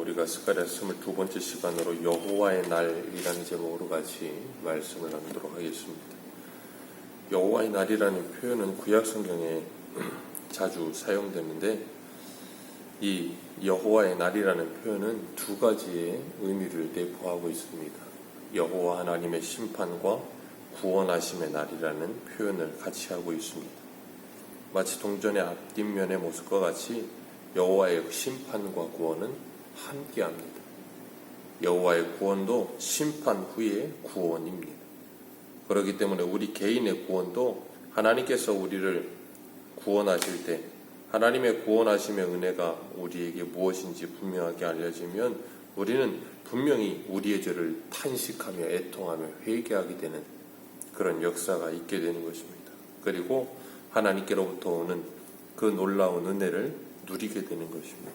우리가 스가랴 22번째 시간으로 여호와의 날이라는 제목으로 같이 말씀을 나누도록 하겠습니다. 여호와의 날이라는 표현은 구약 성경에 자주 사용되는데, 이 여호와의 날이라는 표현은 두 가지의 의미를 내포하고 있습니다. 여호와 하나님의 심판과 구원하심의 날이라는 표현을 같이 하고 있습니다. 마치 동전의 앞뒷면의 모습과 같이 여호와의 심판과 구원은 함께합니다. 여호와의 구원도 심판 후의 구원입니다. 그렇기 때문에 우리 개인의 구원도 하나님께서 우리를 구원하실 때, 하나님의 구원하심의 은혜가 우리에게 무엇인지 분명하게 알려지면 우리는 분명히 우리의 죄를 탄식하며 애통하며 회개하게 되는 그런 역사가 있게 되는 것입니다. 그리고 하나님께로부터 오는 그 놀라운 은혜를 누리게 되는 것입니다.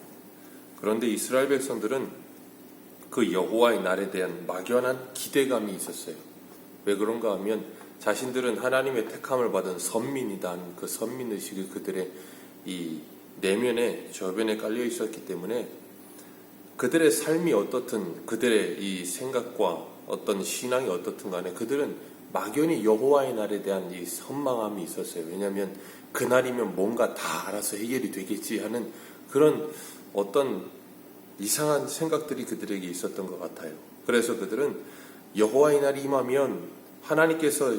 그런데 이스라엘 백성들은 그 여호와의 날에 대한 막연한 기대감이 있었어요. 왜 그런가 하면 자신들은 하나님의 택함을 받은 선민이다 하는 그 선민의식이 그들의 이 내면에 저변에 깔려 있었기 때문에 그들의 삶이 어떻든, 그들의 이 생각과 어떤 신앙이 어떻든 간에 그들은 막연히 여호와의 날에 대한 이 선망함이 있었어요. 왜냐하면 그날이면 뭔가 다 알아서 해결이 되겠지 하는 그런 어떤 이상한 생각들이 그들에게 있었던 것 같아요. 그래서 그들은 여호와의 날이 임하면 하나님께서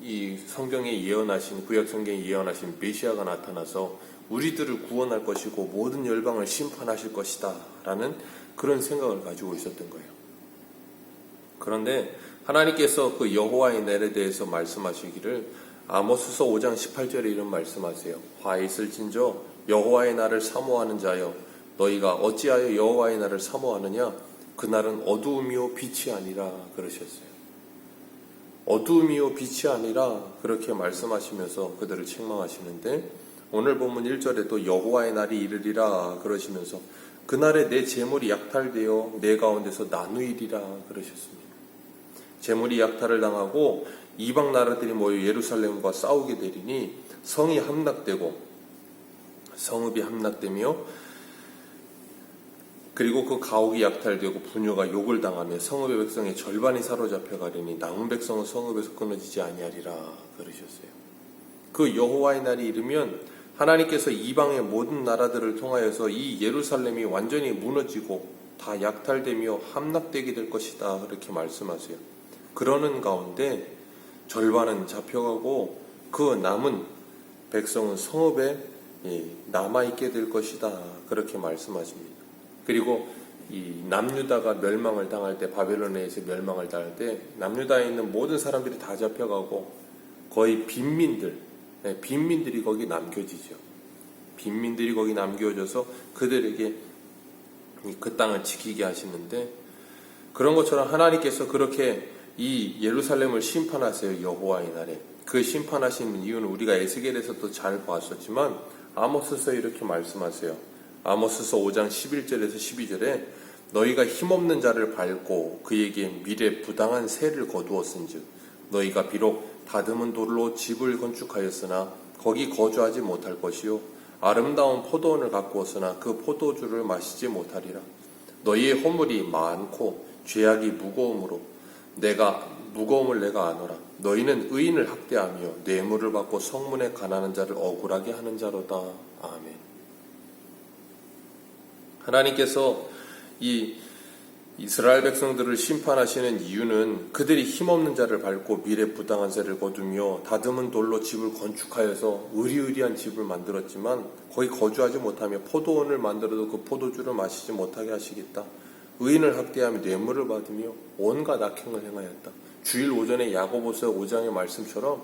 이 성경에 예언하신, 구약 성경에 예언하신 메시아가 나타나서 우리들을 구원할 것이고 모든 열방을 심판하실 것이다 라는 그런 생각을 가지고 있었던 거예요. 그런데 하나님께서 그 여호와의 날에 대해서 말씀하시기를 아모스서 5장 18절에 이런 말씀하세요. 화 있을진저 여호와의 날을 사모하는 자여, 너희가 어찌하여 여호와의 날을 사모하느냐? 그날은 어두움이요 빛이 아니라 그러셨어요. 어두움이요 빛이 아니라 그렇게 말씀하시면서 그들을 책망하시는데, 오늘 본문 1절에도 여호와의 날이 이르리라 그러시면서 그날에 내 재물이 약탈되어 내 가운데서 나누이리라 그러셨습니다. 재물이 약탈을 당하고 이방 나라들이 모여 예루살렘과 싸우게 되리니 성이 함락되고 성읍이 함락되며, 그리고 그 가옥이 약탈되고 부녀가 욕을 당하며 성읍의 백성의 절반이 사로잡혀 가리니 남은 백성은 성읍에서 끊어지지 아니하리라 그러셨어요. 그 여호와의 날이 이르면 하나님께서 이방의 모든 나라들을 통하여서 이 예루살렘이 완전히 무너지고 다 약탈되며 함락되게 될 것이다 그렇게 말씀하세요. 그러는 가운데 절반은 잡혀가고 그 남은 백성은 성읍에 남아있게 될 것이다 그렇게 말씀하십니다. 그리고 이 남유다가 멸망을 당할 때, 바벨론에 의해서 멸망을 당할 때 남유다에 있는 모든 사람들이 다 잡혀가고 거의 빈민들이 거기 남겨지죠. 빈민들이 거기 남겨져서 그들에게 그 땅을 지키게 하시는데, 그런 것처럼 하나님께서 그렇게 이 예루살렘을 심판하세요. 여호와의 날에. 그 심판하시는 이유는 우리가 에스겔에서도 잘 봤었지만 아모스서에 이렇게 말씀하세요. 아모스서 5장 11절에서 12절에 너희가 힘없는 자를 밟고 그에게 미래 부당한 세를 거두었은즉 너희가 비록 다듬은 돌로 집을 건축하였으나 거기 거주하지 못할 것이요 아름다운 포도원을 가꾸었으나 그 포도주를 마시지 못하리라. 너희의 허물이 많고 죄악이 무거움을 내가 아노라. 너희는 의인을 학대하며 뇌물을 받고 성문에 관하는 자를 억울하게 하는 자로다. 아멘. 하나님께서 이 이스라엘 백성들을 심판하시는 이유는 그들이 힘없는 자를 밟고 미래 부당한 세를 거두며 다듬은 돌로 집을 건축하여서 의리의리한 집을 만들었지만 거기 거주하지 못하며 포도원을 만들어도 그 포도주를 마시지 못하게 하시겠다. 의인을 학대하며 뇌물을 받으며 온갖 악행을 행하였다. 주일 오전에 야고보서 5장의 말씀처럼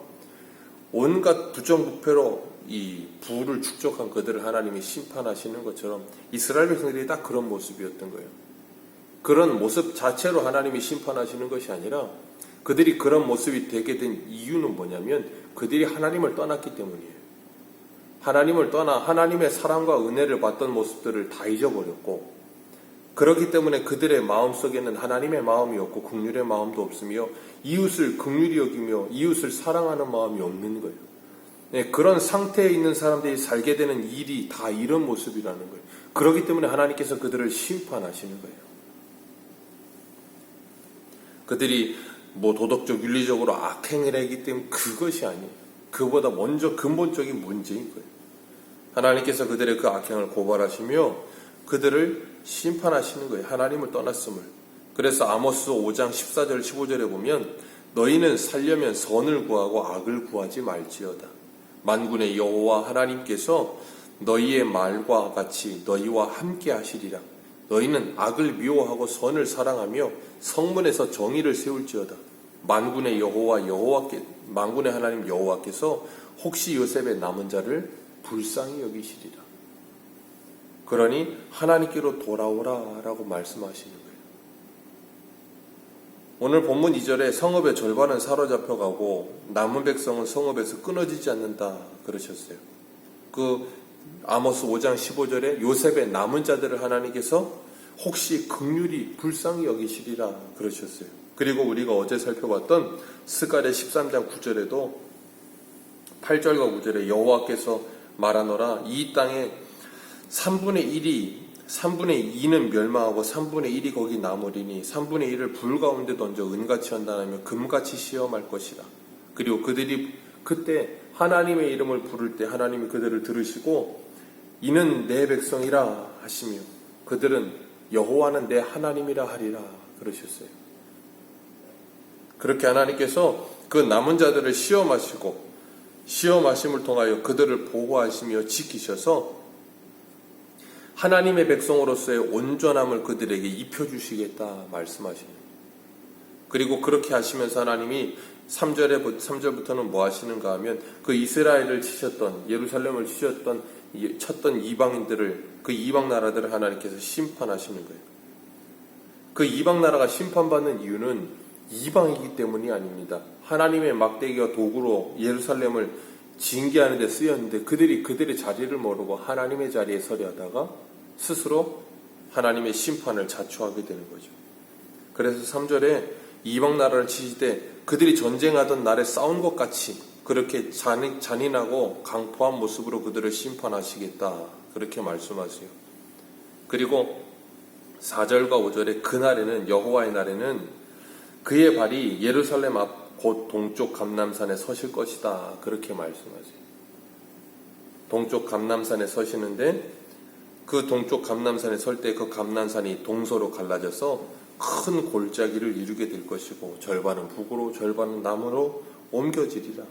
온갖 부정부패로 이 부를 축적한 그들을 하나님이 심판하시는 것처럼 이스라엘 백성들이 딱 그런 모습이었던 거예요. 그런 모습 자체로 하나님이 심판하시는 것이 아니라 그들이 그런 모습이 되게 된 이유는 뭐냐면 그들이 하나님을 떠났기 때문이에요. 하나님을 떠나 하나님의 사랑과 은혜를 받던 모습들을 다 잊어버렸고, 그렇기 때문에 그들의 마음속에는 하나님의 마음이 없고 긍휼의 마음도 없으며 이웃을 긍휼히 여기며 이웃을 사랑하는 마음이 없는 거예요. 그런 상태에 있는 사람들이 살게 되는 일이 다 이런 모습이라는 거예요. 그렇기 때문에 하나님께서 그들을 심판하시는 거예요. 그들이 뭐 도덕적, 윤리적으로 악행을 하기 때문에 그것이 아니에요. 그보다 먼저 근본적인 문제인 거예요. 하나님께서 그들의 그 악행을 고발하시며 그들을 심판하시는 거예요. 하나님을 떠났음을. 그래서 아모스 5장 14절 15절에 보면 너희는 살려면 선을 구하고 악을 구하지 말지어다. 만군의 여호와 하나님께서 너희의 말과 같이 너희와 함께 하시리라. 너희는 악을 미워하고 선을 사랑하며 성문에서 정의를 세울지어다. 만군의 하나님 여호와께서 혹시 요셉의 남은 자를 불쌍히 여기시리라. 그러니 하나님께로 돌아오라라고 말씀하시는 거예요. 오늘 본문 2절에 성읍의 절반은 사로잡혀가고 남은 백성은 성읍에서 끊어지지 않는다 그러셨어요. 그 아모스 5장 15절에 요셉의 남은 자들을 하나님께서 혹시 긍휼히 불쌍히 여기시리라 그러셨어요. 그리고 우리가 어제 살펴봤던 스가랴 13장 9절에도 8절과 9절에 여호와께서 말하노라 이 땅에 3분의 2는 멸망하고 3분의 1이 거기 남으리니 3분의 1을 불 가운데 던져 은같이 한다하며 금같이 시험할 것이라. 그리고 그들이 그때 하나님의 이름을 부를 때 하나님이 그들을 들으시고 이는 내 백성이라 하시며 그들은 여호와는 내 하나님이라 하리라 그러셨어요. 그렇게 하나님께서 그 남은 자들을 시험하심을 통하여 그들을 보호하시며 지키셔서 하나님의 백성으로서의 온전함을 그들에게 입혀주시겠다 말씀하시는. 그리고 그렇게 하시면서 하나님이 3절부터는 뭐 하시는가 하면 그 이스라엘을 치셨던 예루살렘을 쳤던 이방인들을 그 이방 나라들을 하나님께서 심판하시는 거예요. 그 이방 나라가 심판받는 이유는 이방이기 때문이 아닙니다. 하나님의 막대기와 도구로 예루살렘을 징계하는 데 쓰였는데 그들의 자리를 모르고 하나님의 자리에 서려 하다가 스스로 하나님의 심판을 자초하게 되는 거죠. 그래서 3절에 이방 나라를 치실 때 그들이 전쟁하던 날에 싸운 것 같이 그렇게 잔인하고 강포한 모습으로 그들을 심판하시겠다 그렇게 말씀하세요. 그리고 4절과 5절에 그날에는 여호와의 날에는 그의 발이 예루살렘 앞 곧 동쪽 감람산에 서실 것이다 그렇게 말씀하세요. 동쪽 감람산에 서시는데 그 동쪽 감람산에 설 때 그 감람산이 동서로 갈라져서 큰 골짜기를 이루게 될 것이고 절반은 북으로 절반은 남으로 옮겨지리라.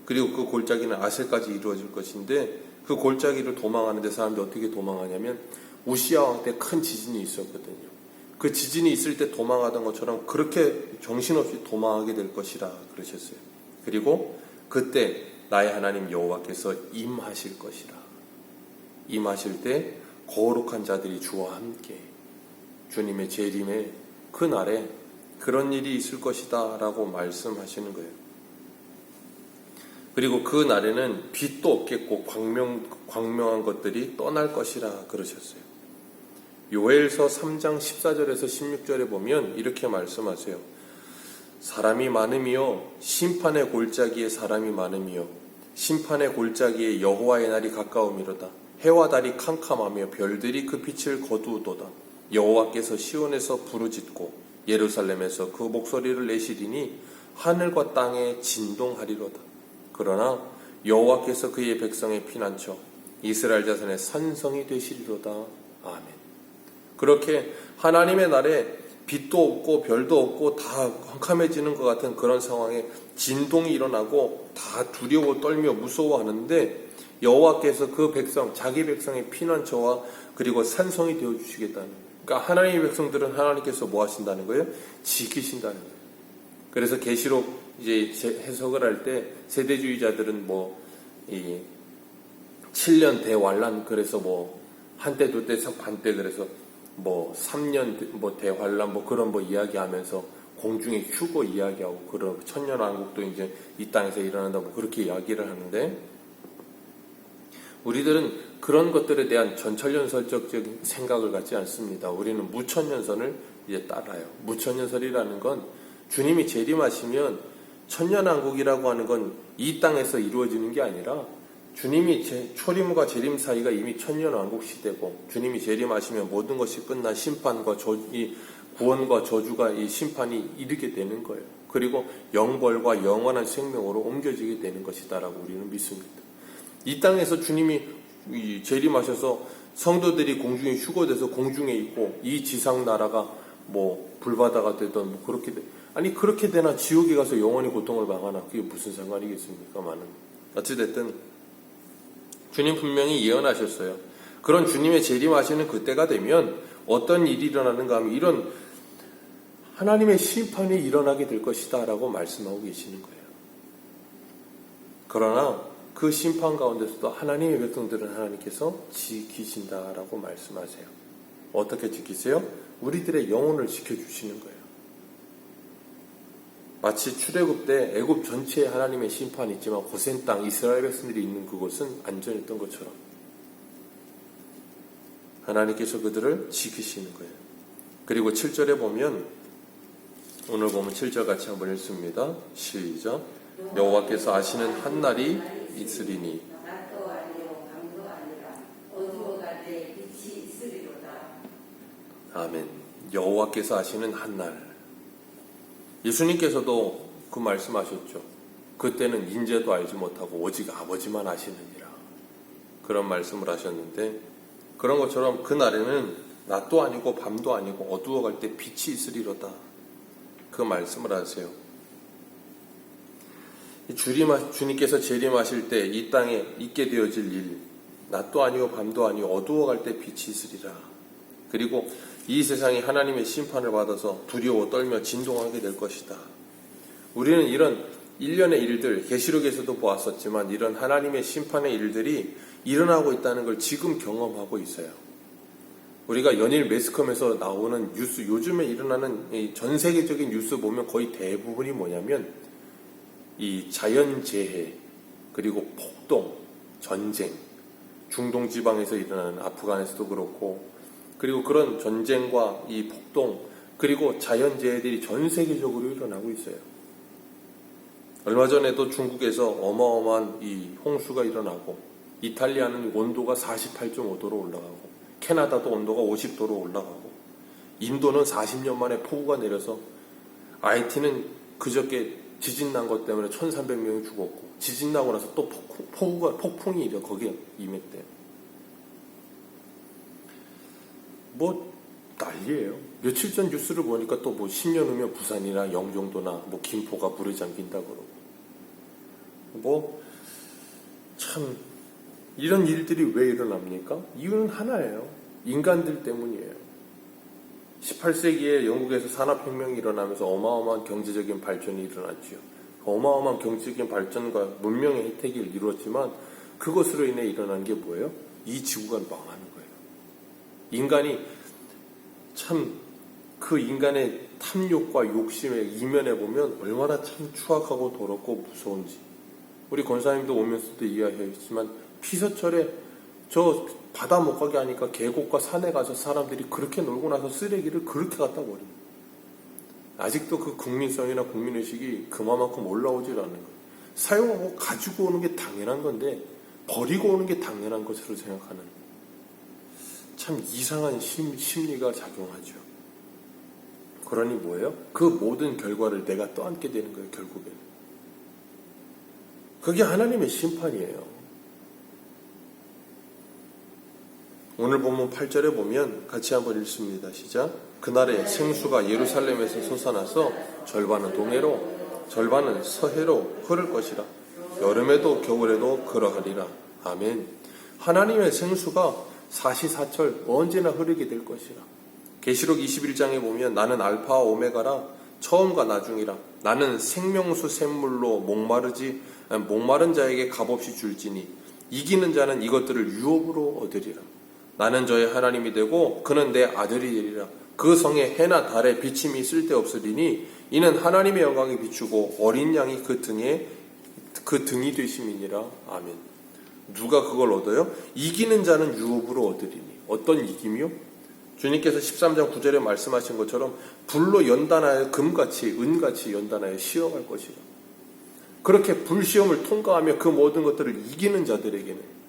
그리고 그 골짜기는 아셀까지 이루어질 것인데 그 골짜기를 도망하는데 사람들이 어떻게 도망하냐면 우시야 왕 때 큰 지진이 있었거든요. 그 지진이 있을 때 도망하던 것처럼 그렇게 정신없이 도망하게 될 것이라 그러셨어요. 그리고 그때 나의 하나님 여호와께서 임하실 것이라. 임하실 때 거룩한 자들이 주와 함께 주님의 재림의 그 날에 그런 일이 있을 것이다 라고 말씀하시는 거예요. 그리고 그 날에는 빛도 없겠고 광명한 것들이 떠날 것이라 그러셨어요. 요엘서 3장 14절에서 16절에 보면 이렇게 말씀하세요. 사람이 많으며 심판의 골짜기에 사람이 많으며 심판의 골짜기에 여호와의 날이 가까우미로다. 해와 달이 캄캄하며 별들이 그 빛을 거두도다. 여호와께서 시온에서 부르짖고 예루살렘에서 그 목소리를 내시리니 하늘과 땅에 진동하리로다. 그러나 여호와께서 그의 백성의 피난처 이스라엘 자손의 산성이 되시리로다. 아멘. 그렇게 하나님의 날에 빛도 없고 별도 없고 다 캄캄해지는 것 같은 그런 상황에 진동이 일어나고 다 두려워 떨며 무서워하는데 여호와께서 그 백성, 자기 백성의 피난처와 그리고 산성이 되어주시겠다는 거예요. 그러니까 하나님의 백성들은 하나님께서 뭐 하신다는 거예요? 지키신다는 거예요. 그래서 계시록 이제 해석을 할 때 세대주의자들은 이 7년 대환란 그래서 한때 두때 반때 그래서 3년 대환란 그런 이야기하면서 공중의 휴거 이야기하고 그런 천년왕국도 이제 이 땅에서 일어난다고 그렇게 이야기를 하는데 우리들은 그런 것들에 대한 전천년설적인 생각을 갖지 않습니다. 우리는 무천년선을 이제 따라요. 무천년설이라는 건 주님이 재림하시면 천년왕국이라고 하는 건 이 땅에서 이루어지는 게 아니라 주님이 초림과 재림 사이가 이미 천년왕국 시대고 주님이 재림하시면 모든 것이 끝난 심판과 이 구원과 저주가 이 심판이 이르게 되는 거예요. 그리고 영벌과 영원한 생명으로 옮겨지게 되는 것이다라고 우리는 믿습니다. 이 땅에서 주님이 재림하셔서 성도들이 공중에 휴거돼서 공중에 있고 이 지상 나라가 뭐 불바다가 되던 뭐 그렇게 아니 그렇게 되나 지옥에 가서 영원히 고통을 당하나 그게 무슨 상관이겠습니까? 많은 어찌됐든 주님 분명히 예언하셨어요. 그런 주님의 재림하시는 그때가 되면 어떤 일이 일어나는가 하면 이런 하나님의 심판이 일어나게 될 것이다 라고 말씀하고 계시는 거예요. 그러나 그 심판 가운데서도 하나님의 백성들은 하나님께서 지키신다라고 말씀하세요. 어떻게 지키세요? 우리들의 영혼을 지켜주시는 거예요. 마치 출애굽 때 애굽 전체에 하나님의 심판이 있지만 고센 땅 이스라엘 백성들이 있는 그곳은 안전했던 것처럼 하나님께서 그들을 지키시는 거예요. 그리고 7절에 보면 오늘 보면 7절 같이 한번 읽습니다. 시작. 여호와께서 아시는 한 날이 있으리니 아멘. 여호와께서 아시는 한 날. 예수님께서도 그 말씀하셨죠. 그때는 인재도 알지 못하고 오직 아버지만 아시느니라. 그런 말씀을 하셨는데 그런 것처럼 그 날에는 낮도 아니고 밤도 아니고 어두워갈 때 빛이 있으리로다. 그 말씀을 하세요. 주님께서 재림하실 때 이 땅에 있게 되어질 일, 낮도 아니고 밤도 아니고 어두워갈 때 빛이 있으리라. 그리고 이 세상이 하나님의 심판을 받아서 두려워 떨며 진동하게 될 것이다. 우리는 이런 일련의 일들, 계시록에서도 보았었지만 이런 하나님의 심판의 일들이 일어나고 있다는 걸 지금 경험하고 있어요. 우리가 연일 매스컴에서 나오는 뉴스, 요즘에 일어나는 전 세계적인 뉴스 보면 거의 대부분이 뭐냐면 이 자연재해, 그리고 폭동, 전쟁, 중동 지방에서 일어나는 아프간에서도 그렇고 그리고 그런 전쟁과 이 폭동 그리고 자연재해들이 전 세계적으로 일어나고 있어요. 얼마 전에도 중국에서 어마어마한 이 홍수가 일어나고 이탈리아는 온도가 48.5도로 올라가고 캐나다도 온도가 50도로 올라가고 인도는 40년 만에 폭우가 내려서 IT는 그저께 지진 난 것 때문에 1300명이 죽었고 지진 나고 나서 또 폭풍이 거기에 임했대요. 뭐 난리예요. 며칠 전 뉴스를 보니까 또 뭐 10년 후면 부산이나 영종도나 뭐 김포가 물에 잠긴다 그러고 뭐 참 이런 일들이 왜 일어납니까? 이유는 하나예요. 인간들 때문이에요. 18세기에 영국에서 산업혁명이 일어나면서 어마어마한 경제적인 발전이 일어났지요. 어마어마한 경제적인 발전과 문명의 혜택이 이루어졌지만 그것으로 인해 일어난 게 뭐예요? 이 지구가 망하는 거예요. 인간이 참 그 인간의 탐욕과 욕심의 이면에 보면 얼마나 참 추악하고 더럽고 무서운지 우리 권사님도 오면서도 이야기했지만 피서철에 저 바다 못 가게 하니까 계곡과 산에 가서 사람들이 그렇게 놀고 나서 쓰레기를 그렇게 갖다 버립니다. 아직도 그 국민성이나 국민의식이 그만큼 올라오질 않는 거예요. 사용하고 가지고 오는 게 당연한 건데 버리고 오는 게 당연한 것으로 생각하는 참 이상한 심리가 작용하죠. 그러니 뭐예요? 그 모든 결과를 내가 떠안게 되는 거예요. 결국에는. 그게 하나님의 심판이에요. 오늘 본문 8절에 보면 같이 한번 읽습니다. 시작. 그날에 생수가 예루살렘에서 솟아나서 절반은 동해로 절반은 서해로 흐를 것이라. 여름에도 겨울에도 그러하리라. 아멘. 하나님의 생수가 사시사철 언제나 흐르게 될 것이라. 계시록 21장에 보면 나는 알파와 오메가라 처음과 나중이라. 나는 생명수 샘물로 목마른 자에게 값없이 줄지니 이기는 자는 이것들을 유업으로 얻으리라. 나는 저의 하나님이 되고 그는 내 아들이 되리라. 그 성에 해나 달에 비침이 쓸데없으리니 이는 하나님의 영광이 비추고 어린 양이 그 등이 되심이니라. 아멘. 누가 그걸 얻어요? 이기는 자는 유업으로 얻으리니. 어떤 이김이요? 주님께서 13장 9절에 말씀하신 것처럼 불로 연단하여 금같이 은같이 연단하여 시험할 것이라. 그렇게 불시험을 통과하며 그 모든 것들을 이기는 자들에게는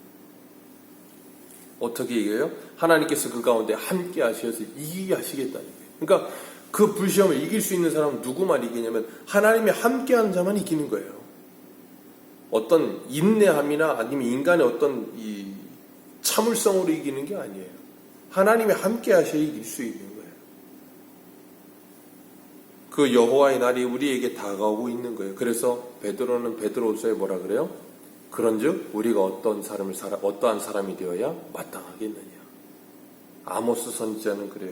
어떻게 이겨요? 하나님께서 그 가운데 함께 하셔서 이기게 하시겠다는 거예요. 그러니까 그 불시험을 이길 수 있는 사람은 누구만 이기냐면 하나님이 함께하는 자만 이기는 거예요. 어떤 인내함이나 아니면 인간의 어떤 이 참을성으로 이기는 게 아니에요. 하나님이 함께 하셔야 이길 수 있는 거예요. 그 여호와의 날이 우리에게 다가오고 있는 거예요. 그래서 베드로는 베드로후서에 뭐라 그래요? 그런즉 우리가 어떠한 사람이 되어야 마땅하겠느냐. 아모스 선지자는 그래요.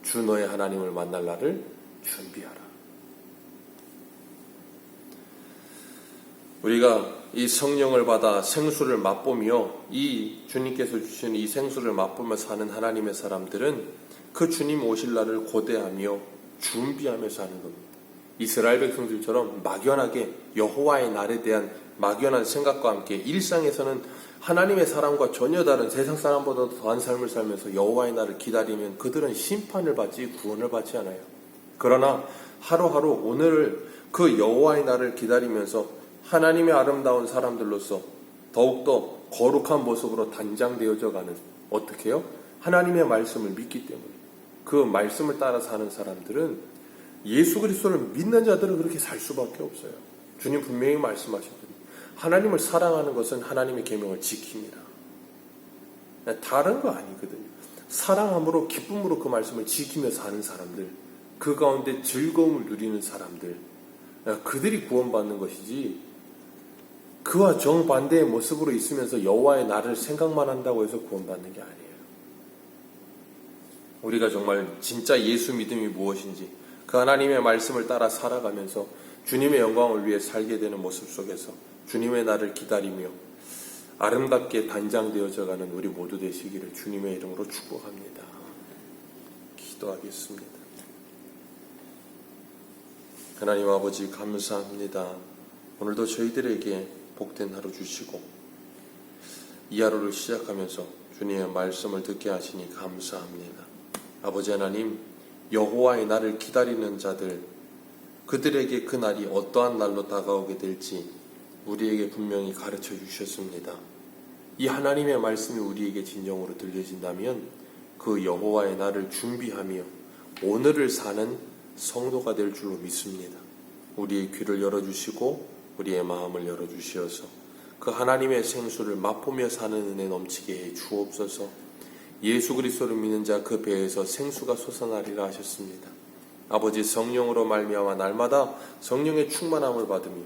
주 너의 하나님을 만날 날을 준비하라. 우리가 이 성령을 받아 생수를 맛보며 이 주님께서 주신 이 생수를 맛보며 사는 하나님의 사람들은 그 주님 오실 날을 고대하며 준비하며 사는 겁니다. 이스라엘 백성들처럼 막연하게 여호와의 날에 대한 막연한 생각과 함께 일상에서는 하나님의 사람과 전혀 다른 세상 사람보다 더한 삶을 살면서 여호와의 날을 기다리면 그들은 심판을 받지 구원을 받지 않아요. 그러나 하루하루 오늘 그 여호와의 날을 기다리면서 하나님의 아름다운 사람들로서 더욱더 거룩한 모습으로 단장되어져 가는, 어떻게 해요? 하나님의 말씀을 믿기 때문에 그 말씀을 따라 사는 사람들은 예수 그리스도를 믿는 자들은 그렇게 살 수밖에 없어요. 주님 분명히 말씀하셨거든요. 하나님을 사랑하는 것은 하나님의 계명을 지킵니다. 다른 거 아니거든요. 사랑함으로 기쁨으로 그 말씀을 지키며 사는 사람들, 그 가운데 즐거움을 누리는 사람들, 그들이 구원받는 것이지 그와 정반대의 모습으로 있으면서 여호와의 날을 생각만 한다고 해서 구원받는 게 아니에요. 우리가 정말 진짜 예수 믿음이 무엇인지 그 하나님의 말씀을 따라 살아가면서 주님의 영광을 위해 살게 되는 모습 속에서 주님의 날을 기다리며 아름답게 단장되어져 가는 우리 모두 되시기를 주님의 이름으로 축복합니다. 기도하겠습니다. 하나님 아버지 감사합니다. 오늘도 저희들에게 복된 하루 주시고 이 하루를 시작하면서 주님의 말씀을 듣게 하시니 감사합니다. 아버지 하나님, 여호와의 날을 기다리는 자들, 그들에게 그 날이 어떠한 날로 다가오게 될지 우리에게 분명히 가르쳐 주셨습니다. 이 하나님의 말씀이 우리에게 진정으로 들려진다면 그 여호와의 날을 준비하며 오늘을 사는 성도가 될 줄로 믿습니다. 우리의 귀를 열어주시고 우리의 마음을 열어주시어서 그 하나님의 생수를 맛보며 사는 은혜 넘치게 해 주옵소서. 예수 그리스도를 믿는 자 그 배에서 생수가 솟아나리라 하셨습니다. 아버지, 성령으로 말미암아 날마다 성령의 충만함을 받으며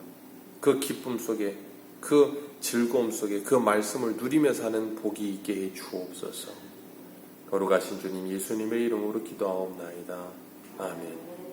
그 기쁨 속에, 그 즐거움 속에 그 말씀을 누리며 사는 복이 있게 해 주옵소서. 거룩하신 주님 예수님의 이름으로 기도하옵나이다. 아멘.